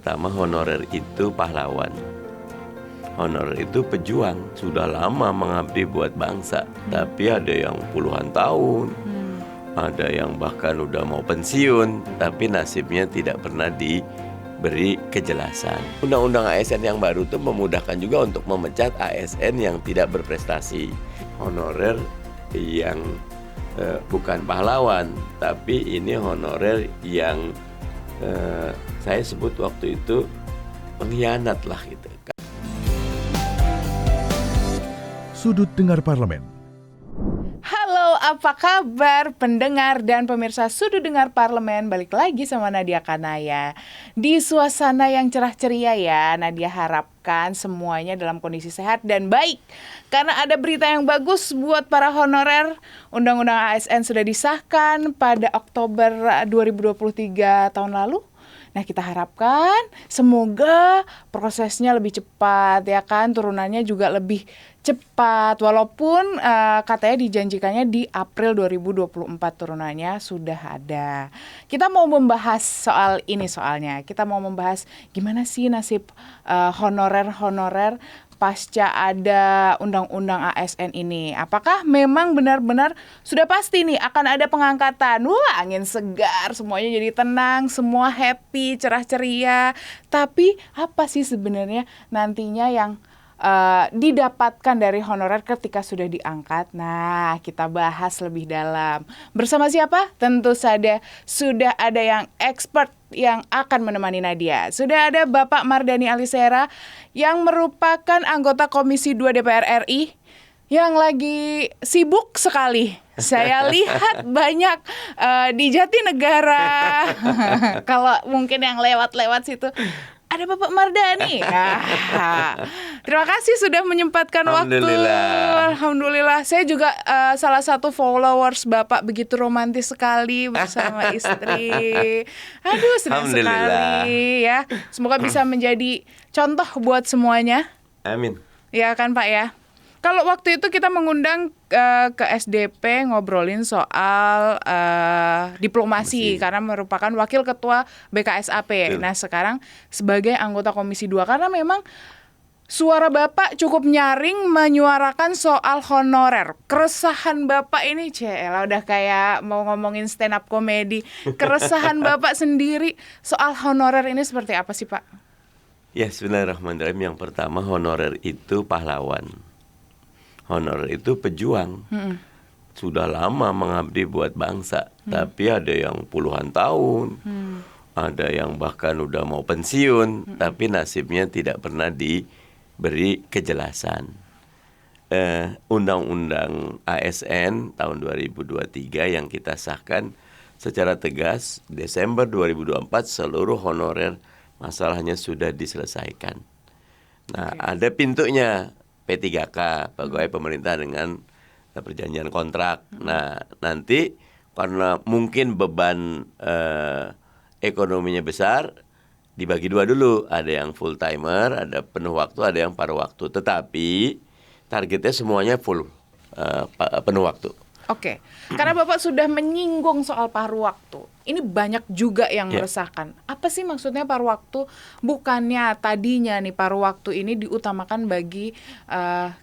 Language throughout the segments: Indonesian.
pertama, honorer itu pahlawan. Honorer itu pejuang, sudah lama mengabdi buat bangsa. Tapi ada yang puluhan tahun, ada yang bahkan udah mau pensiun, tapi nasibnya tidak pernah diberi kejelasan. Undang-undang ASN yang baru itu memudahkan juga untuk memecat ASN yang tidak berprestasi. Honorer yang bukan pahlawan, tapi ini honorer yang saya sebut waktu itu pengkhianat lah gitu. Sudut Dengar Parlemen. Halo, apa kabar pendengar dan pemirsa Sudut Dengar Parlemen? Balik lagi sama Nadia Kanaya. Di suasana yang cerah ceria ya, Nadia harapkan semuanya dalam kondisi sehat dan baik. Karena ada berita yang bagus buat para honorer. Undang-undang ASN sudah disahkan pada Oktober 2023 tahun lalu. Nah, kita harapkan semoga prosesnya lebih cepat ya kan, turunannya juga lebih cepat walaupun katanya dijanjikannya di April 2024 turunannya sudah ada. Kita mau membahas soal ini soalnya. Kita mau membahas gimana sih nasib honorer-honorer pasca ada undang-undang ASN ini. Apakah memang benar-benar sudah pasti nih akan ada pengangkatan? Wah, angin segar, semuanya jadi tenang, semua happy, cerah ceria. Tapi apa sih sebenarnya nantinya yang didapatkan dari honorer ketika sudah diangkat? Nah, kita bahas lebih dalam. Bersama siapa? Tentu saja sudah ada yang expert yang akan menemani Nadia. Sudah ada Bapak Mardhani Alisera yang merupakan anggota Komisi 2 DPR RI yang lagi sibuk sekali. Saya lihat banyak di Jatinegara. Kalau mungkin yang lewat-lewat situ ada Bapak Mardhani. Terima kasih sudah menyempatkan waktu. Alhamdulillah. Saya juga salah satu followers Bapak, begitu romantis sekali bersama istri. Aduh, senang sekali ya. Semoga bisa menjadi contoh buat semuanya. Amin. Ya kan Pak ya. Kalau waktu itu kita mengundang ke SDP ngobrolin soal diplomasi karena merupakan wakil ketua BKSAP. Nah, sekarang sebagai anggota Komisi 2 karena memang suara Bapak cukup nyaring menyuarakan soal honorer. Keresahan Bapak ini udah kayak mau ngomongin stand up komedi. Keresahan Bapak sendiri soal honorer ini seperti apa sih, Pak? Ya, bismillahirrahmanirrahim. Yang pertama, honorer itu pahlawan. Honorer itu pejuang, sudah lama mengabdi buat bangsa. Tapi ada yang puluhan tahun, ada yang bahkan udah mau pensiun, tapi nasibnya tidak pernah diberi kejelasan. Undang-undang ASN tahun 2023 yang kita sahkan secara tegas Desember 2024 seluruh honorer masalahnya sudah diselesaikan. Nah, ada pintunya. P3K, pegawai pemerintah dengan perjanjian kontrak. Nah, nanti karena mungkin beban ekonominya besar, dibagi dua dulu. Ada yang full timer, ada penuh waktu, ada yang paruh waktu. Tetapi targetnya semuanya full penuh waktu. Oke, karena Bapak sudah menyinggung soal paruh waktu. Ini banyak juga yang meresahkan. Apa sih maksudnya paruh waktu? Bukannya tadinya nih paruh waktu ini diutamakan bagi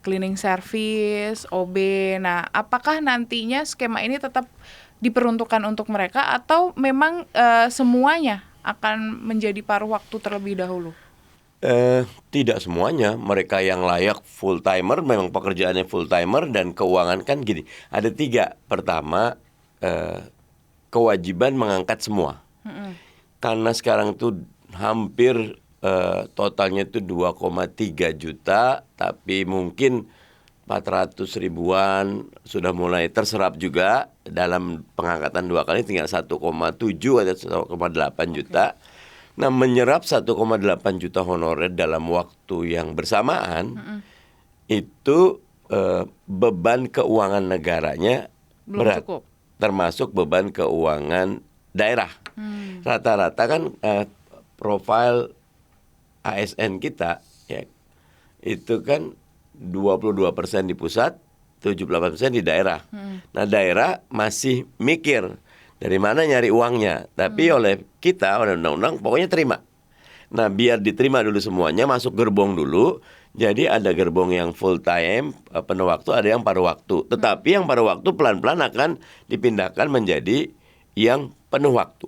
cleaning service, OB. Nah, apakah nantinya skema ini tetap diperuntukkan untuk mereka atau memang semuanya akan menjadi paruh waktu terlebih dahulu? Tidak semuanya. Mereka yang layak full timer memang pekerjaannya full timer, dan keuangan kan gini. Ada 3. Pertama, kewajiban mengangkat semua. Karena sekarang tuh hampir totalnya itu 2,3 juta, tapi mungkin 400 ribuan sudah mulai terserap juga dalam pengangkatan 2 kali, tinggal 1,7 atau 1,8 juta. Nah, menyerap 1,8 juta honorer dalam waktu yang bersamaan, itu beban keuangan negaranya belum berat, cukup. Termasuk beban keuangan daerah. Rata-rata kan profil ASN kita ya, itu kan 22% di pusat, 78% di daerah. Nah, daerah masih mikir dari mana nyari uangnya, tapi oleh kita, oleh undang-undang, pokoknya terima. Nah, biar diterima dulu semuanya, masuk gerbong dulu. Jadi ada gerbong yang full time, penuh waktu, ada yang paruh waktu. Tetapi yang paruh waktu pelan-pelan akan dipindahkan menjadi yang penuh waktu.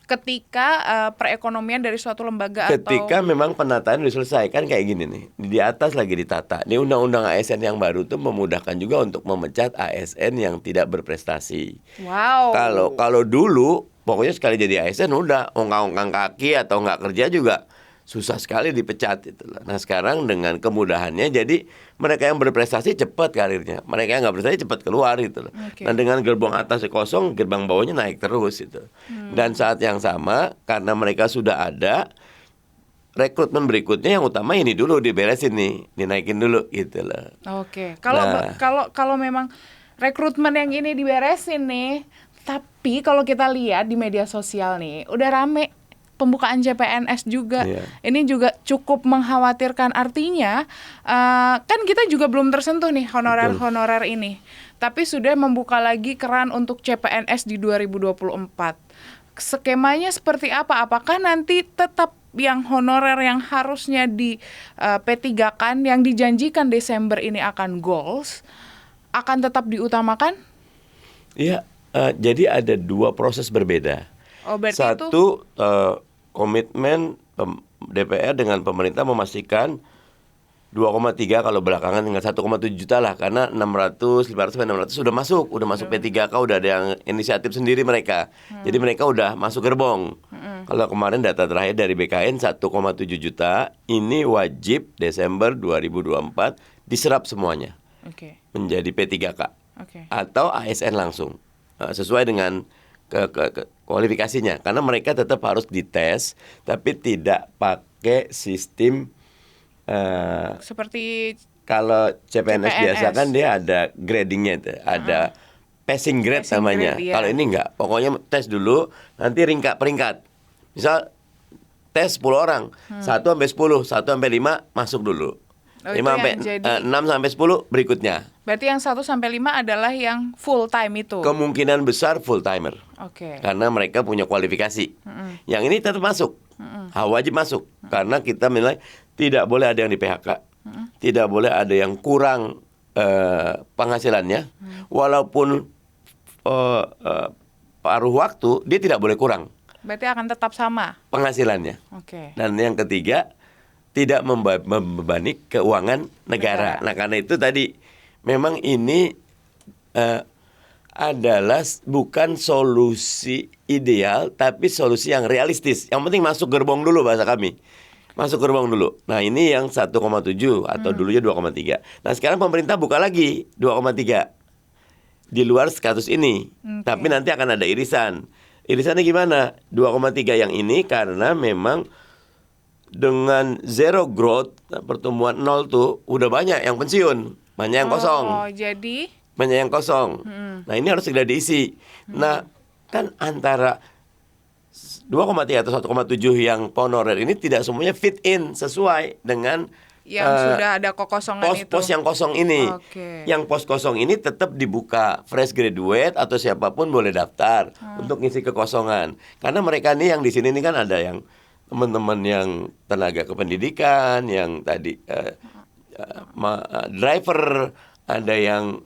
Ketika perekonomian dari suatu lembaga Ketika atau memang penataan diselesaikan kayak gini nih, di atas lagi ditata. Ini undang-undang ASN yang baru tuh memudahkan juga untuk memecat ASN yang tidak berprestasi. wow. Kalau dulu pokoknya sekali jadi ASN udah ongkang-ongkang kaki atau nggak kerja juga susah sekali dipecat itu. Nah sekarang dengan kemudahannya jadi mereka yang berprestasi cepat karirnya, mereka yang nggak berprestasi cepat keluar gitu loh. Oke. Nah dengan gerbong atasnya kosong, gerbang bawahnya naik terus itu. Dan saat yang sama karena mereka sudah ada, rekrutmen berikutnya yang utama ini dulu diberesin nih, dinaikin dulu gitu loh. Oke. Kalau Nah. kalau memang rekrutmen yang ini diberesin nih, tapi kalau kita lihat di media sosial nih, udah rame pembukaan CPNS juga. Iya. Ini juga cukup mengkhawatirkan. Artinya kan kita juga belum tersentuh nih honorer-honorer ini. Tapi sudah membuka lagi keran untuk CPNS di 2024. Skemanya seperti apa? Apakah nanti tetap yang honorer yang harusnya di P3-kan yang dijanjikan Desember ini akan goals akan tetap diutamakan? Iya, jadi ada dua proses berbeda. Oh, berarti Satu, komitmen DPR dengan pemerintah memastikan 2,3 kalau belakangan tinggal 1,7 juta lah, karena 500 sampai 600 sudah masuk P3K, udah ada yang inisiatif sendiri mereka. Jadi mereka udah masuk gerbong. Kalau kemarin data terakhir dari BKN 1,7 juta, ini wajib Desember 2024 diserap semuanya Oke. menjadi P3K Oke. atau ASN langsung, sesuai dengan kualifikasinya, karena mereka tetap harus dites tapi tidak pakai sistem Seperti kalau CPNS biasa CPNS. kan dia ada gradingnya itu, ada passing grade Passing namanya. grade, iya. Kalau ini enggak, pokoknya tes dulu, nanti peringkat. Misal tes 10 orang, 1 sampai 10, 1 sampai 5 masuk dulu. Oh, 5 itu sampai yang jadi- 6 sampai 10 berikutnya. berarti yang 1 sampai 5 adalah yang full time itu. Kemungkinan besar full timer. Oke. Karena mereka punya kualifikasi. Yang ini tetap masuk, wajib masuk. Karena kita menilai tidak boleh ada yang di PHK, tidak boleh ada yang kurang penghasilannya, walaupun paruh waktu dia tidak boleh kurang Berarti akan tetap sama. penghasilannya. Oke. Dan yang ketiga, tidak membebani keuangan negara. Nah karena itu tadi memang ini adalah bukan solusi ideal, tapi solusi yang realistis. Yang penting masuk gerbong dulu, bahasa kami. Masuk gerbong dulu. Nah ini yang 1,7 atau dulunya 2,3. Nah sekarang pemerintah buka lagi 2,3 di luar status ini. Oke. Tapi nanti akan ada irisan. Irisannya gimana? 2,3 yang ini karena memang dengan zero growth, pertumbuhan nol tuh udah banyak yang pensiun, banyak yang kosong. Oh, jadi Banyak yang kosong. Nah ini harus segera diisi. Nah kan antara 2,3 atau 1,7 yang honorer ini tidak semuanya fit in sesuai dengan yang sudah ada kekosongan itu. pos-pos yang kosong ini. Oke. Yang pos kosong ini tetap dibuka, fresh graduate atau siapapun boleh daftar untuk ngisi kekosongan. Karena mereka nih yang di sini nih kan ada yang teman-teman yang tenaga kependidikan, yang tadi driver, ada yang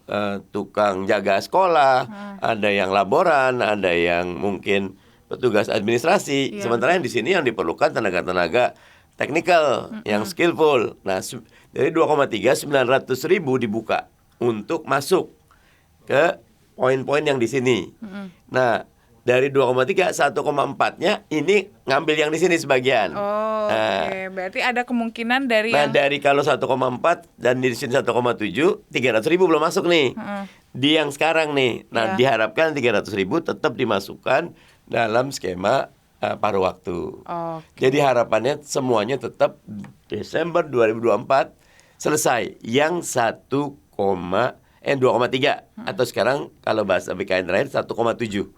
tukang jaga sekolah, ada yang laboran, ada yang mungkin petugas administrasi. Iya. Sementara yang di sini yang diperlukan tenaga-tenaga technical, yang skillful. Nah, dari 2,3 900.000 dibuka untuk masuk ke poin-poin yang di sini. Nah, dari 2,3 1,4-nya ini ngambil yang di sini sebagian. Oh, Nah, oke. Berarti ada kemungkinan dari Nah yang dari kalau 1,4 dan di sini 1,7, 300.000 belum masuk nih. Di yang sekarang nih. Nah Iya. diharapkan 300.000 tetap dimasukkan dalam skema paruh waktu. Oke. Jadi harapannya semuanya tetap Desember 2024 selesai. Yang 2,3 atau sekarang kalau bahasa BKN terakhir 1,7.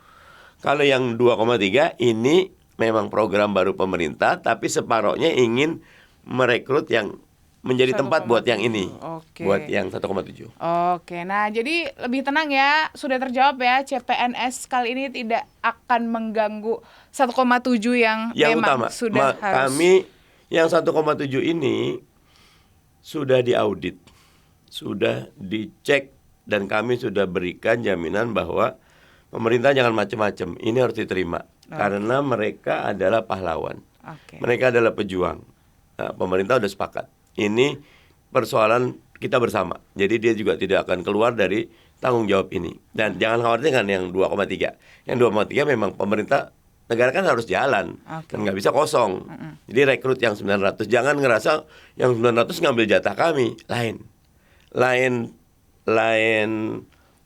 Kalau yang 2,3 ini memang program baru pemerintah, tapi separohnya ingin merekrut yang menjadi tempat buat yang ini, Oke. buat yang 1,7. Oke, nah jadi lebih tenang ya, sudah terjawab ya, CPNS kali ini tidak akan mengganggu 1,7 yang Yang memang utama, sudah harus. kami Yang 1,7 ini sudah diaudit, sudah dicek, dan kami sudah berikan jaminan bahwa pemerintah jangan macam-macam. Ini harus diterima karena mereka adalah pahlawan. Mereka adalah pejuang. Nah, pemerintah sudah sepakat. Ini persoalan kita bersama. Jadi dia juga tidak akan keluar dari tanggung jawab ini. Dan jangan khawatir dengan yang 2,3. Yang 2,3 memang pemerintah, negara kan harus jalan, kan nggak bisa kosong. Jadi rekrut yang 900, jangan ngerasa yang 900 ngambil jatah kami. Lain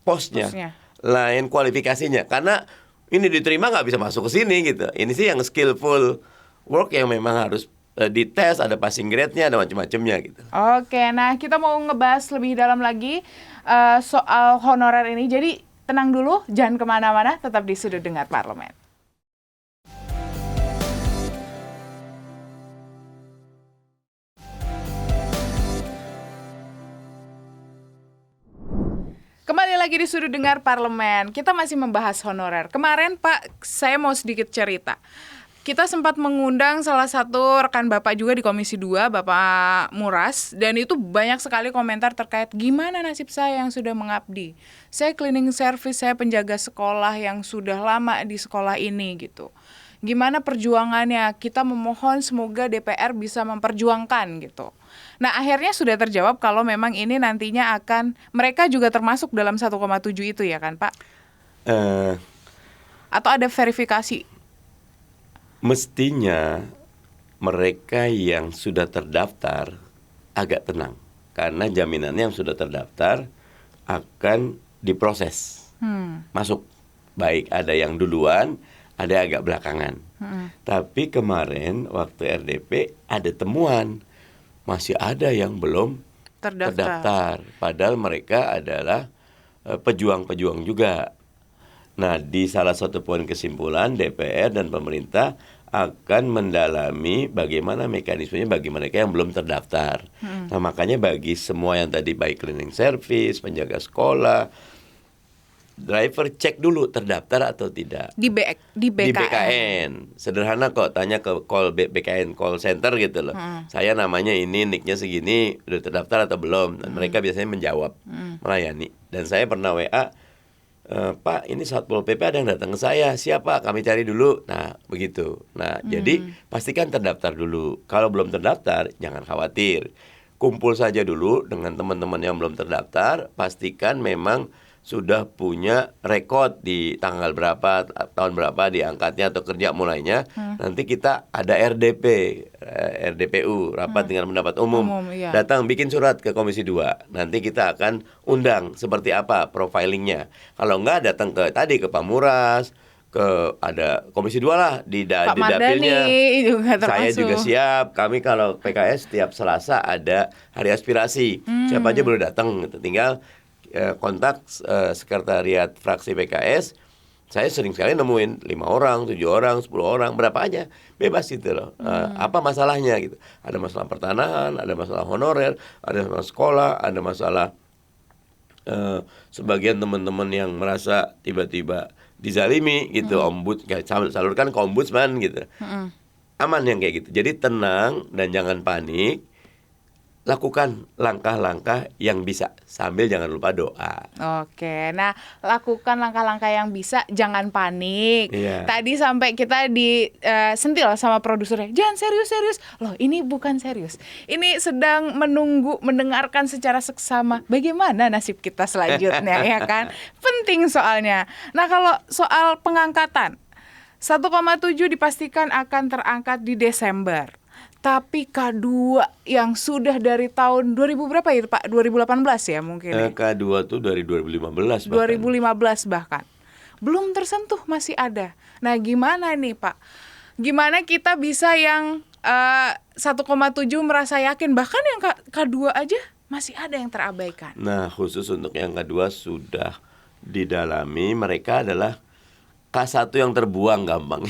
posnya, lain kualifikasinya. Karena ini diterima nggak bisa masuk ke sini gitu. Ini sih yang skillful work yang memang harus dites, ada passing grade-nya, ada macam-macamnya gitu. Oke, nah kita mau ngebahas lebih dalam lagi soal honorer ini. Jadi tenang dulu, jangan kemana-mana, tetap di Sudut Dengar Parlemen. Kembali lagi di Sudut Dengar Parlemen. Kita masih membahas honorer. Kemarin Pak, saya mau sedikit cerita. Kita sempat mengundang salah satu rekan Bapak juga di Komisi 2, Bapak Muras, dan itu banyak sekali komentar terkait gimana nasib saya yang sudah mengabdi. Saya cleaning service, saya penjaga sekolah yang sudah lama di sekolah ini gitu. Gimana perjuangannya? Kita memohon semoga DPR bisa memperjuangkan gitu. Nah, akhirnya sudah terjawab kalau memang ini nantinya akan, mereka juga termasuk dalam 1,7 itu ya kan Pak? Atau ada verifikasi? Mestinya mereka yang sudah terdaftar agak tenang. Karena jaminannya yang sudah terdaftar akan diproses. Masuk. Baik ada yang duluan, ada agak belakangan. Tapi kemarin waktu RDP ada temuan, masih ada yang belum terdaftar. Padahal mereka adalah pejuang-pejuang juga. Nah, di salah satu poin kesimpulan DPR dan pemerintah akan mendalami bagaimana mekanismenya bagi mereka yang belum terdaftar. Nah, makanya bagi semua yang tadi baik cleaning service, penjaga sekolah, driver, cek dulu terdaftar atau tidak. Di BKN. Sederhana kok, tanya ke BKN call center gitu loh. Saya namanya ini, nicknya segini, udah terdaftar atau belum? Dan mereka biasanya menjawab, melayani. Dan saya pernah WA, Pak, ini Satpol PP ada yang datang ke saya. Siapa? Kami cari dulu. Nah, begitu. Nah, jadi pastikan terdaftar dulu. Kalau belum terdaftar, jangan khawatir. Kumpul saja dulu dengan teman-teman yang belum terdaftar. Pastikan memang sudah punya rekod di tanggal berapa, tahun berapa diangkatnya atau kerja mulainya. Nanti kita ada RDPU, rapat dengan pendapat umum. Iya. Datang bikin surat ke Komisi 2. Nanti kita akan undang seperti apa profilingnya. Kalau enggak datang ke Pak Muras, ada Komisi 2 lah di dapilnya. Juga saya juga siap. Kami kalau PKS setiap Selasa ada hari aspirasi. Siapa aja boleh datang gitu. Tinggal kontak sekretariat fraksi PKS. Saya sering sekali nemuin 5 orang, 7 orang, 10 orang, berapa aja, bebas gitu loh. Apa masalahnya gitu. Ada masalah pertanahan, ada masalah honorer, ada masalah sekolah, ada masalah sebagian teman-teman yang merasa tiba-tiba dizalimi gitu, salurkan ke ombudsman gitu. Aman yang kayak gitu. Jadi tenang dan jangan panik. Lakukan langkah-langkah yang bisa sambil jangan lupa doa. Oke, nah lakukan langkah-langkah yang bisa, jangan panik. Iya. Tadi sampai kita disentil sama produsernya, jangan serius-serius. Loh, ini bukan serius. Ini sedang mendengarkan secara seksama bagaimana nasib kita selanjutnya ya kan. Penting soalnya. Nah, kalau soal pengangkatan 1,7 dipastikan akan terangkat di Desember. Tapi K2 yang sudah dari tahun 2000 berapa ya Pak? 2018 ya mungkin ya? K2 tuh dari 2015 bahkan. 2015 bahkan. Belum tersentuh masih ada. Nah gimana nih Pak? Gimana kita bisa yang 1,7 merasa yakin, bahkan yang K2 aja masih ada yang terabaikan. Nah khusus untuk yang K2 sudah didalami, mereka adalah K1 yang terbuang gampang.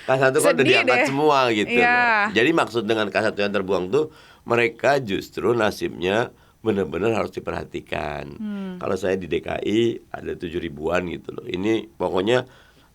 K1 kan udah diangkat semua gitu loh. Jadi maksud dengan K1 yang terbuang tuh mereka justru nasibnya benar-benar harus diperhatikan. Kalau saya di DKI ada 7 ribuan gitu loh. Ini pokoknya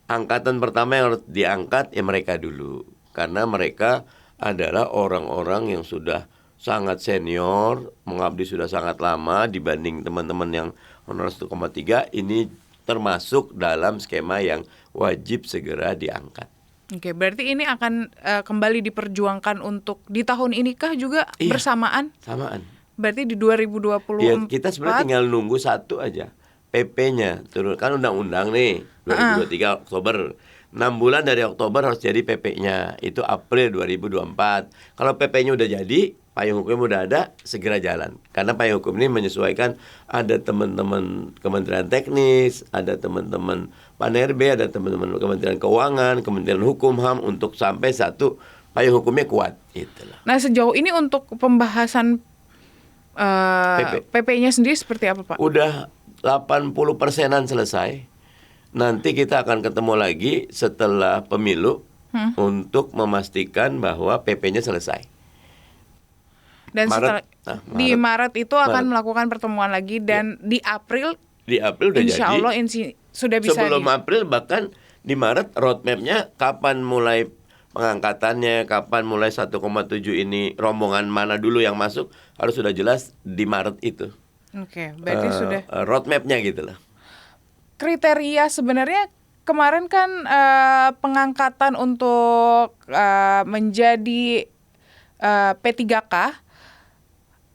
angkatan pertama yang harus diangkat ya mereka dulu. Karena mereka adalah orang-orang yang sudah sangat senior, mengabdi sudah sangat lama dibanding teman-teman yang honor 1,3. Ini termasuk dalam skema yang wajib segera diangkat. Oke, berarti ini akan kembali diperjuangkan untuk di tahun ini kah juga bersamaan? Samaan. Berarti di 2024. Ya, kita sebenarnya tinggal nunggu satu aja. PP-nya turun, kan undang-undang nih 2023 Oktober. 6 bulan dari Oktober harus jadi PP-nya. Itu April 2024. Kalau PP-nya udah jadi, payung hukum udah ada, segera jalan. Karena payung hukum ini menyesuaikan, ada teman-teman Kementerian Teknis, ada teman-teman PAN-RB, ada teman-teman Kementerian Keuangan, Kementerian Hukum HAM untuk sampai satu payung hukumnya kuat. Itulah. Nah, sejauh ini untuk pembahasan PP-nya sendiri seperti apa, Pak? Udah 80%-an selesai. Nanti kita akan ketemu lagi setelah pemilu untuk memastikan bahwa PP-nya selesai. Dan Maret, di Maret itu akan melakukan pertemuan lagi dan di April udah insya jadi. Allah sudah bisa. Sebelum April bahkan di Maret roadmap-nya kapan mulai pengangkatannya, kapan mulai 1,7 ini rombongan mana dulu yang masuk harus sudah jelas di Maret itu. Oke, berarti sudah roadmap-nya gitu lah. Kriteria sebenarnya kemarin kan pengangkatan untuk menjadi P3K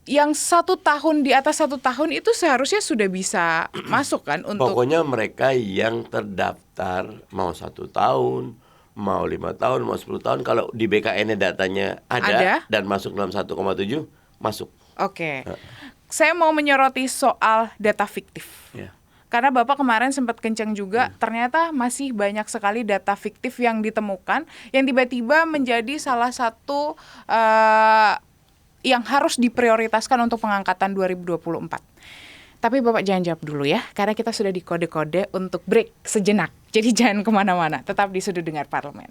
yang 1 tahun, di atas 1 tahun itu seharusnya sudah bisa masuk kan untuk. Pokoknya mereka yang terdaftar mau 1 tahun, mau 5 tahun, mau 10 tahun, kalau di BKN-nya datanya ada dan masuk dalam 1,7 masuk. Oke. Saya mau menyoroti soal data fiktif. Ya. Karena Bapak kemarin sempat kencang juga, ternyata masih banyak sekali data fiktif yang ditemukan yang tiba-tiba menjadi salah satu yang harus diprioritaskan untuk pengangkatan 2024. Tapi Bapak jangan jawab dulu ya, karena kita sudah dikode-kode untuk break sejenak. Jadi jangan kemana-mana, tetap di Sudut Dengar Parlemen.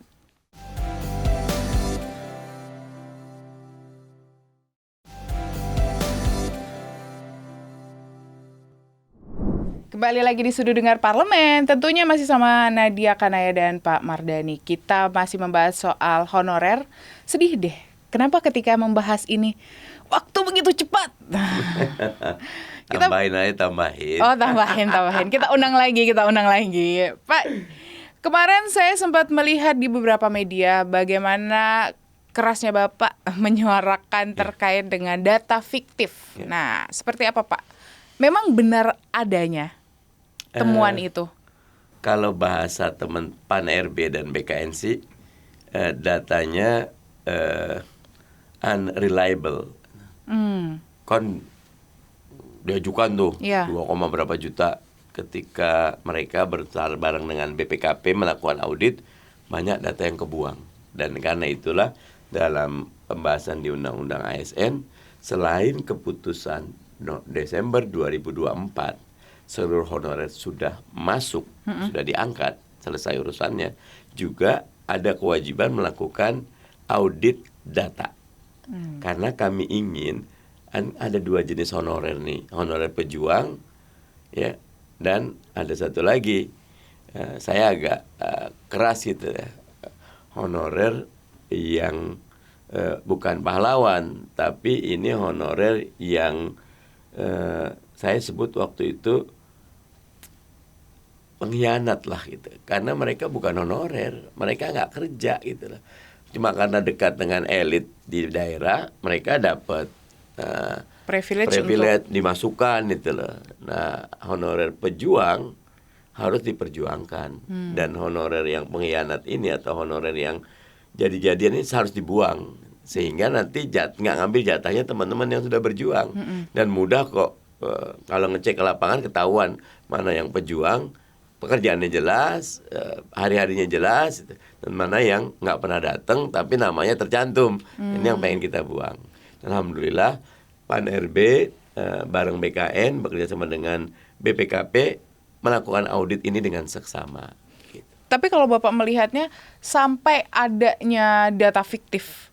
Kembali lagi di Sudut Dengar Parlemen, tentunya masih sama Nadia Kanaya dan Pak Mardhani. Kita masih membahas soal honorer. Sedih deh, kenapa ketika membahas ini waktu begitu cepat? Tambahin aja, tambahin. Oh, tambahin. Kita undang lagi. Pak, kemarin saya sempat melihat di beberapa media bagaimana kerasnya Bapak menyuarakan terkait dengan data fiktif. Nah, seperti apa Pak? Memang benar adanya temuan itu? Kalau bahasa teman PAN-RB dan BKN sih, datanya unreliable. Kan diajukan tuh 2, berapa juta ketika mereka bareng dengan BPKP melakukan audit, banyak data yang kebuang. Dan karena itulah dalam pembahasan di Undang-Undang ASN, selain keputusan Desember 2024 seluruh honorer sudah masuk, sudah diangkat, selesai urusannya, juga ada kewajiban melakukan audit data. Karena kami ingin ada 2 jenis honorer nih, honorer pejuang, ya, dan ada satu lagi, saya agak keras gitu ya, honorer yang bukan pahlawan, tapi ini honorer yang saya sebut waktu itu pengkhianat lah gitu, karena mereka bukan honorer, mereka nggak kerja gitu lah, cuma karena dekat dengan elit di daerah mereka dapat privilege dimasukkan gitu loh. Nah, honorer pejuang harus diperjuangkan, dan honorer yang pengkhianat ini atau honorer yang jadi-jadian ini harus dibuang, sehingga nanti nggak ngambil jatahnya teman-teman yang sudah berjuang. Dan mudah kok kalau ngecek ke lapangan ketahuan mana yang pejuang, pekerjaannya jelas, hari-harinya jelas, dan mana yang nggak pernah datang tapi namanya tercantum. Ini yang pengen kita buang. Alhamdulillah PAN-RB bareng BKN bekerja sama dengan BPKP melakukan audit ini dengan seksama. Gitu. Tapi kalau Bapak melihatnya sampai adanya data fiktif,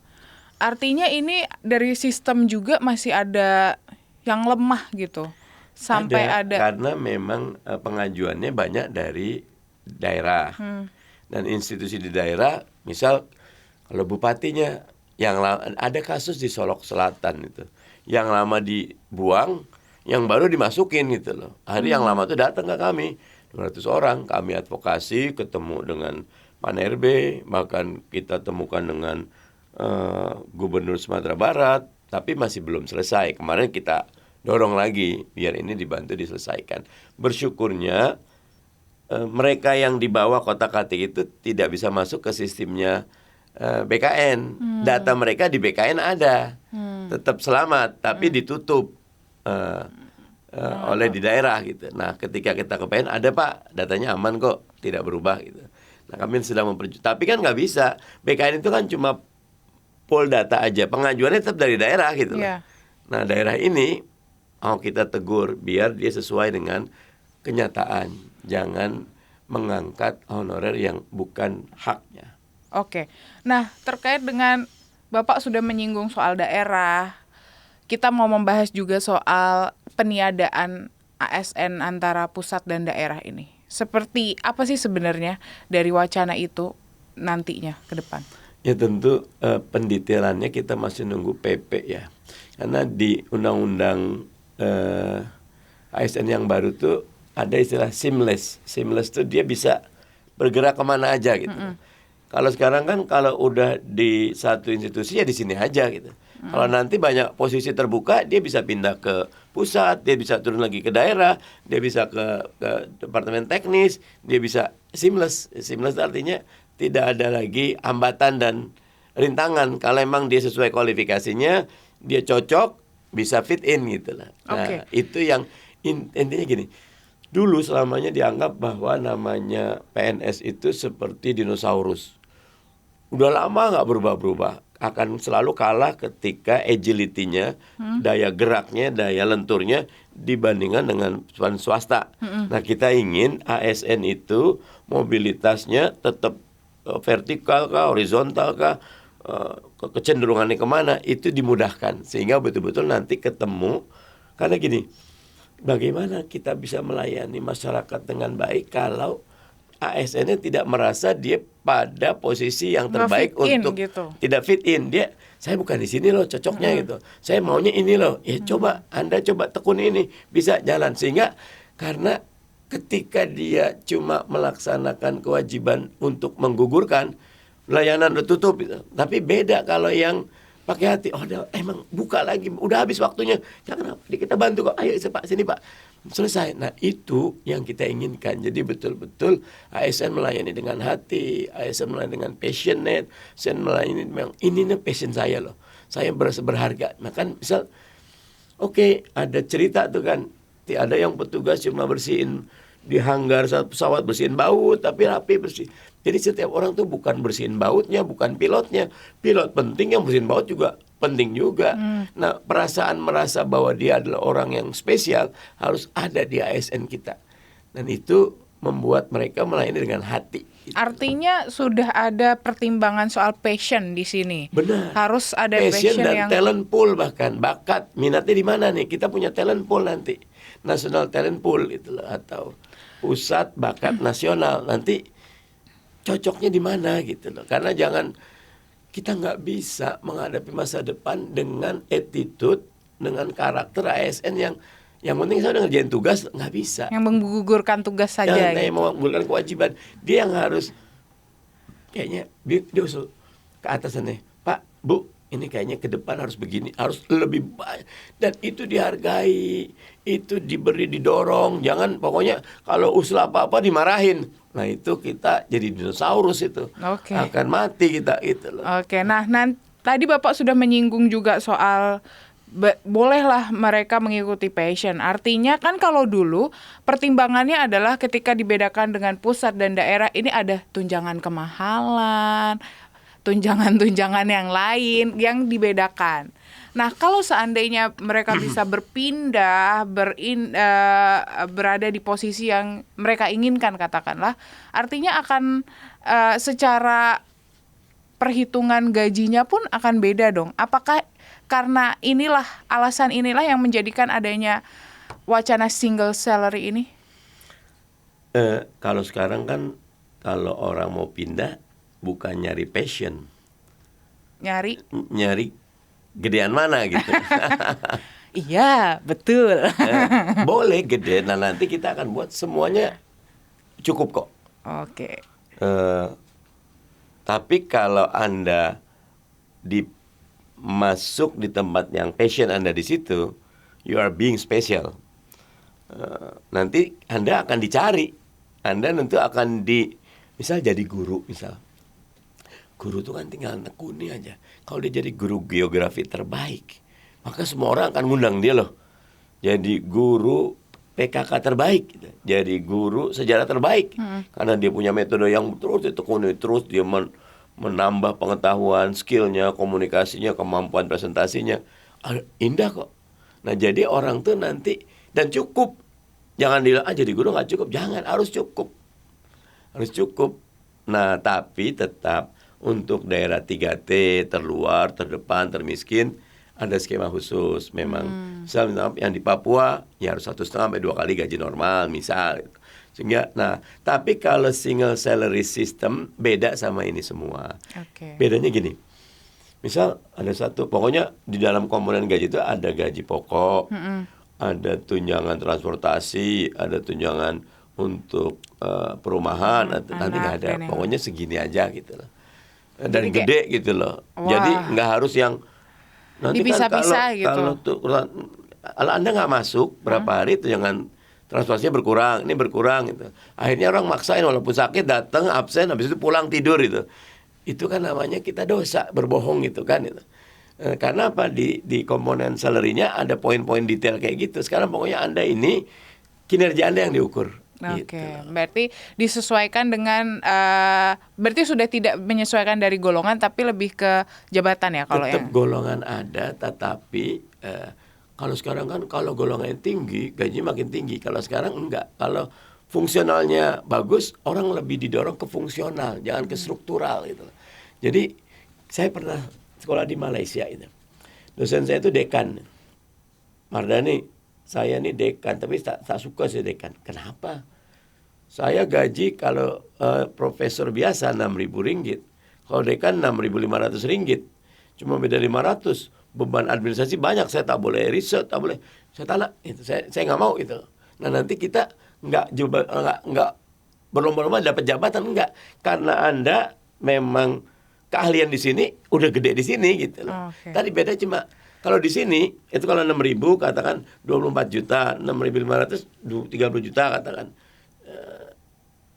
artinya ini dari sistem juga masih ada yang lemah gitu. Sampai ada. Karena memang pengajuannya banyak dari daerah. Dan institusi di daerah, misal kalau bupatinya Ada kasus di Solok Selatan itu, yang lama dibuang, yang baru dimasukin gitu loh. Yang lama itu datang ke kami, 200 orang, kami advokasi, ketemu dengan Pan RB, bahkan kita temukan dengan Gubernur Sumatera Barat, tapi masih belum selesai. Kemarin kita dorong lagi biar ini dibantu diselesaikan. Bersyukurnya mereka yang di bawah kotak-katik itu tidak bisa masuk ke sistemnya BKN. Data mereka di BKN ada, tetap selamat, tapi ditutup oleh di daerah gitu. Nah, ketika kita ke PN, ada Pak, datanya aman kok, tidak berubah gitu. Nah, kami sedang tapi kan nggak bisa. BKN itu kan cuma pool data aja, pengajuannya tetap dari daerah gitu. Nah, daerah ini mau kita tegur biar dia sesuai dengan kenyataan, jangan mengangkat honorer yang bukan haknya. Oke, nah terkait dengan Bapak sudah menyinggung soal daerah, kita mau membahas juga soal peniadaan ASN antara pusat dan daerah ini. Seperti apa sih sebenarnya dari wacana itu nantinya ke depan? Ya tentu pendetailannya kita masih nunggu PP ya, karena di undang-undang ASN yang baru tuh ada istilah seamless. Seamless tuh dia bisa bergerak kemana aja gitu. Kalau sekarang kan kalau udah di satu institusi ya di sini aja gitu. Kalau nanti banyak posisi terbuka, dia bisa pindah ke pusat, dia bisa turun lagi ke daerah, dia bisa ke departemen teknis, dia bisa seamless. Seamless artinya tidak ada lagi hambatan dan rintangan. Kalau emang dia sesuai kualifikasinya, dia cocok, bisa fit in gitu lah. Nah, itu yang intinya gini. Dulu selamanya dianggap bahwa namanya PNS itu seperti dinosaurus. Udah lama nggak berubah-berubah, akan selalu kalah ketika agility-nya, daya geraknya, daya lenturnya dibandingkan dengan swasta. Nah, kita ingin ASN itu mobilitasnya tetap vertikal kah, horizontal kah, kecenderungannya kemana, itu dimudahkan sehingga betul-betul nanti ketemu. Karena gini, bagaimana kita bisa melayani masyarakat dengan baik kalau ASN-nya tidak merasa dia pada posisi yang terbaik untuk gitu. Tidak fit in. Dia, saya bukan di sini loh cocoknya gitu. Saya maunya ini loh. Ya coba, Anda coba tekun ini, bisa jalan. Sehingga karena ketika dia cuma melaksanakan kewajiban untuk menggugurkan, layanan udah tutup gitu. Tapi beda kalau yang pakai hati, emang buka lagi, udah habis waktunya. Jangan, kita bantu kok. Ayo Pak, sini Pak. Selesai. Nah, itu yang kita inginkan. Jadi betul-betul ASN melayani dengan hati, ASN melayani dengan passionate, ASN melayani memang ini nih passion saya loh. Saya berasa berharga. Nah kan misal ada cerita tuh kan, ada yang petugas cuma bersihin di hanggar pesawat, bersihin baut tapi rapi bersih. Jadi setiap orang tuh bukan bersihin bautnya, bukan pilotnya. Pilot penting, yang bersihin baut juga penting juga. Nah, perasaan merasa bahwa dia adalah orang yang spesial harus ada di ASN kita. Dan itu membuat mereka melayani dengan hati. Artinya sudah ada pertimbangan soal passion di sini. Benar. Harus ada passion dan yang talent pool, bahkan bakat, minatnya di mana nih? Kita punya talent pool nanti. National Talent Pool itulah, atau pusat bakat nasional. Nanti cocoknya di mana gitu loh. Karena kita nggak bisa menghadapi masa depan dengan attitude, dengan karakter ASN yang penting saya udah ngerjain tugas, nggak bisa. Yang menggugurkan tugas saja. Yang menggugurkan kewajiban. Dia yang harus kayaknya dia usul ke atasannya, Pak, Bu, ini kayaknya ke depan harus begini, harus lebih baik. Dan itu dihargai, itu diberi, didorong. Jangan pokoknya kalau usul apa-apa dimarahin. Nah itu kita jadi dinosaurus itu. Akan mati kita gitu loh. Nah tadi Bapak sudah menyinggung juga soal bolehlah mereka mengikuti passion. Artinya kan kalau dulu pertimbangannya adalah ketika dibedakan dengan pusat dan daerah, ini ada tunjangan kemahalan, tunjangan-tunjangan yang lain yang dibedakan. Nah, kalau seandainya mereka bisa berpindah, berada di posisi yang mereka inginkan, katakanlah, artinya akan secara perhitungan gajinya pun akan beda dong. Apakah karena alasan inilah yang menjadikan adanya wacana single salary ini? Kalau sekarang kan, kalau orang mau pindah bukan nyari passion, nyari gedean mana gitu. Iya, betul. Boleh gede, nah nanti kita akan buat semuanya cukup kok. Oke. Tapi kalau Anda masuk di tempat yang passion Anda di situ, you are being special. Nanti Anda akan dicari. Anda nanti akan misal jadi guru, misal. Guru itu kan tinggal nekuni aja. Kalau dia jadi guru geografi terbaik, maka semua orang akan ngundang dia loh. Jadi guru PKK terbaik, gitu. Jadi guru sejarah terbaik. Karena dia punya metode yang terus ditekuni, terus dia menambah pengetahuan, skillnya, komunikasinya, kemampuan presentasinya. Indah kok. Nah jadi orang tuh nanti, dan cukup. Jangan bilang jadi guru gak cukup. Jangan, harus cukup. Harus cukup. Nah tapi tetap untuk daerah 3T, terluar, terdepan, termiskin, ada skema khusus memang. Misalnya yang di Papua ya harus 1,5 sampai 2 kali gaji normal misal. Sehingga, nah tapi kalau single salary system beda sama ini semua. Bedanya gini. Misal ada pokoknya di dalam komponen gaji itu ada gaji pokok, ada tunjangan transportasi, ada tunjangan untuk perumahan, nanti nggak ada. Pokoknya segini aja gitu loh. Dan gede gitu loh. Wah. Jadi nggak harus yang nanti dipisah-pisah kan kalau Anda nggak masuk berapa hari tunjangan transportasinya berkurang, ini berkurang gitu. Akhirnya orang maksain walaupun sakit datang absen, habis itu pulang tidur gitu. Itu kan namanya kita dosa, berbohong gitu kan gitu. Karena apa, di komponen salary-nya ada poin-poin detail kayak gitu. Sekarang pokoknya Anda ini kinerja Anda yang diukur. Oke, Gitu. Berarti disesuaikan dengan berarti sudah tidak menyesuaikan dari golongan tapi lebih ke jabatan ya kalau tetap golongan ada, tetapi kalau sekarang kan kalau golongan tinggi gaji makin tinggi. Kalau sekarang enggak. Kalau fungsionalnya bagus, orang lebih didorong ke fungsional, jangan ke struktural gitu. Jadi saya pernah sekolah di Malaysia itu. Dosen saya itu dekan. Mardani, saya ini dekan, tapi tak suka saya dekan. Kenapa? Saya gaji kalau profesor biasa 6.000 ringgit. Kalau dekan 6.500 ringgit. Cuma beda 500. Beban administrasi banyak, saya tak boleh riset, tak boleh. Saya tanya, itu saya nggak mau itu. Nah nanti kita nggak berlomba-lomba dapat jabatan, enggak. Karena Anda memang keahlian di sini, udah gede di sini gitu loh. Tadi beda cuma kalau di sini itu kalau 6.000 katakan 24 juta, 6.500 30 juta katakan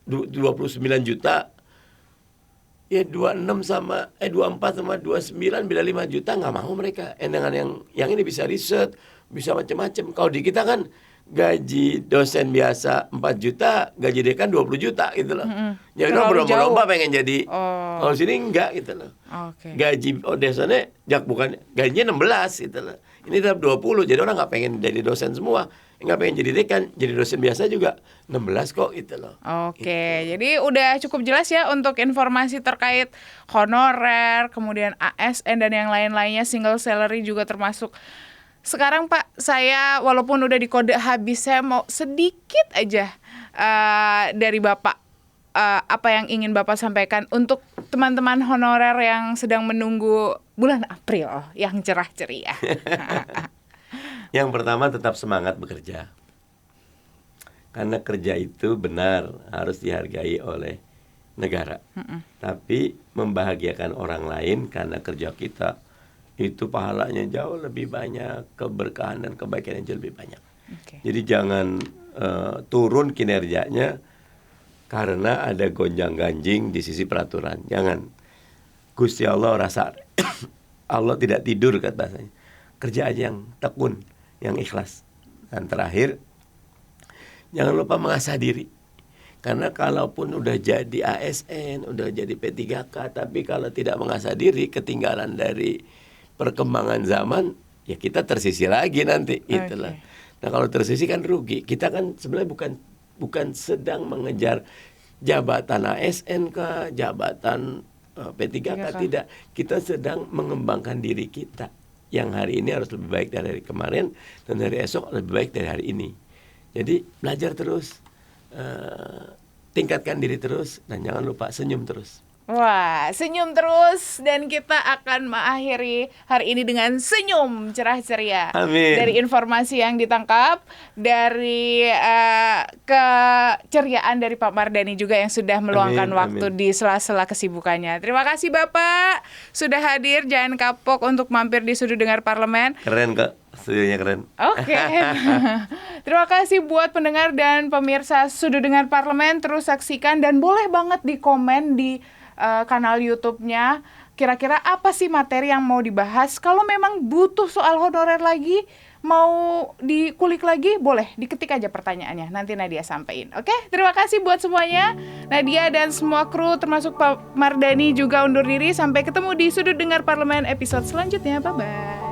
29 juta. Ya 24 sama 29 beda 5 juta, nggak mau mereka. Dengan yang ini bisa riset, bisa macam-macam. Kalau di kita kan gaji dosen biasa 4 juta, gaji dekan 20 juta gitu loh. Jadi orang berlomba-lomba pengen jadi. Kalau sini enggak gitu loh. Gaji dosennya bukan gajinya 16 gitu loh. Ini tetap 20. Jadi orang nggak pengen jadi dosen semua. Nggak pengen jadi dekan, jadi dosen biasa juga 16 kok gitu loh. Jadi udah cukup jelas ya untuk informasi terkait honorer, kemudian ASN dan yang lain-lainnya, single salary juga termasuk. Sekarang Pak, saya walaupun udah di kode habis, saya mau sedikit aja dari Bapak, apa yang ingin Bapak sampaikan untuk teman-teman honorer yang sedang menunggu bulan April yang cerah ceria. Yang pertama, tetap semangat bekerja. Karena kerja itu benar harus dihargai oleh negara. Tapi membahagiakan orang lain karena kerja kita itu pahalanya jauh lebih banyak, keberkahan dan kebaikan yang jauh lebih banyak. Jadi jangan turun kinerjanya karena ada gonjang-ganjing di sisi peraturan. Jangan. Gusti Allah rasa Allah tidak tidur katanya. Kerja aja yang tekun, yang ikhlas. Dan terakhir, jangan lupa mengasah diri. Karena kalaupun udah jadi ASN, udah jadi P3K, tapi kalau tidak mengasah diri, ketinggalan dari perkembangan zaman, ya kita tersisi lagi nanti. Itulah. Nah kalau tersisi kan rugi. Kita kan sebenarnya bukan sedang mengejar jabatan ASN kah, jabatan P3K, tidak. Kita sedang mengembangkan diri kita. Yang hari ini harus lebih baik dari hari kemarin, dan hari esok lebih baik dari hari ini. Jadi belajar terus, tingkatkan diri terus, dan jangan lupa senyum terus. Wah, senyum terus dan kita akan mengakhiri hari ini dengan senyum cerah ceria. Amin. Dari informasi yang ditangkap, dari keceriaan dari Pak Mardhani juga yang sudah meluangkan waktu di sela-sela kesibukannya. Terima kasih Bapak sudah hadir, jangan kapok untuk mampir di Sudut Dengar Parlemen. Keren kok, studionya keren. Oke. Terima kasih buat pendengar dan pemirsa Sudut Dengar Parlemen. Terus saksikan dan boleh banget di komen di kanal YouTube-nya. Kira-kira apa sih materi yang mau dibahas? Kalau memang butuh soal honorer lagi, mau dikulik lagi, boleh diketik aja pertanyaannya. Nanti Nadia sampein. Oke, terima kasih buat semuanya. Nadia dan semua kru termasuk Pak Mardhani juga undur diri. Sampai ketemu di Sudut Dengar Parlemen episode selanjutnya. Bye-bye.